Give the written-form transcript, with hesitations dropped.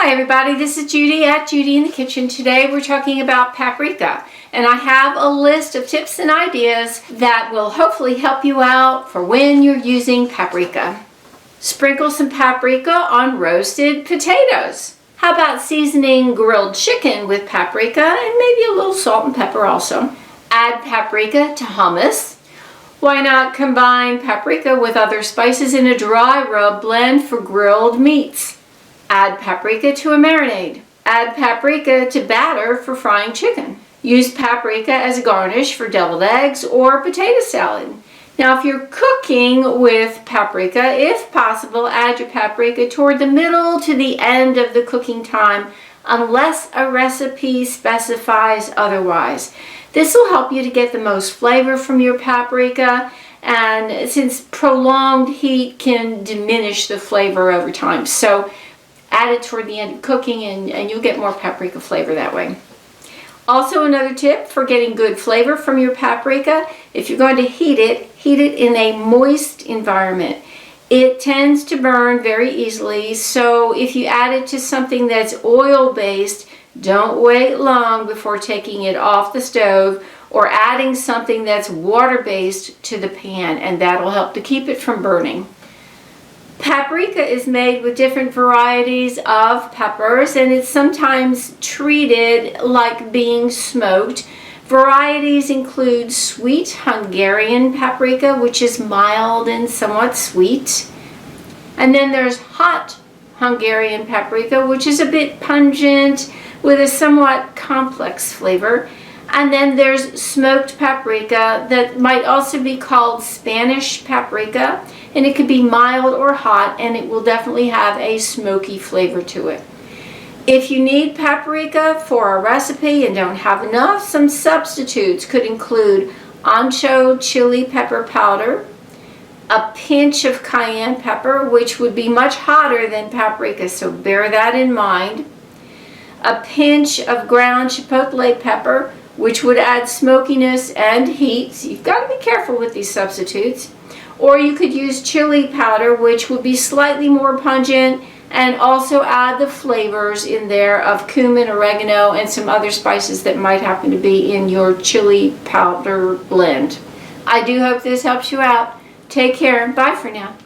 Hi everybody, this is Judy at Judy in the Kitchen. Today we're talking about paprika, and I have a list of tips and ideas that will hopefully help you out for when you're using paprika. Sprinkle some paprika on roasted potatoes. How about seasoning grilled chicken with paprika and maybe a little salt and pepper also? Add paprika to hummus. Why not combine paprika with other spices in a dry rub blend for grilled meats? Add paprika to a marinade. Add paprika to batter for frying chicken. Use paprika as a garnish for deviled eggs or potato salad. Now, if you're cooking with paprika, if possible, add your paprika toward the middle to the end of the cooking time, unless a recipe specifies otherwise. This will help you to get the most flavor from your paprika, and since prolonged heat can diminish the flavor over time. So add it toward the end of cooking and you'll get more paprika flavor that way. Also, another tip for getting good flavor from your paprika, if you're going to heat it in a moist environment. It tends to burn very easily, so if you add it to something that's oil-based, don't wait long before taking it off the stove or adding something that's water-based to the pan, and that'll help to keep it from burning. Paprika is made with different varieties of peppers, and it's sometimes treated like being smoked. Varieties include sweet Hungarian paprika, which is mild and somewhat sweet. And then there's hot Hungarian paprika, which is a bit pungent with a somewhat complex flavor. And then there's smoked paprika that might also be called Spanish paprika, and it could be mild or hot, and it will definitely have a smoky flavor to it. If you need paprika for a recipe and don't have enough, some substitutes could include ancho chili pepper powder, a pinch of cayenne pepper, which would be much hotter than paprika, so bear that in mind, a pinch of ground chipotle pepper, which would add smokiness and heat. So you've got to be careful with these substitutes. Or you could use chili powder, which would be slightly more pungent, and also add the flavors in there of cumin, oregano, and some other spices that might happen to be in your chili powder blend. I do hope this helps you out. Take care. Bye for now.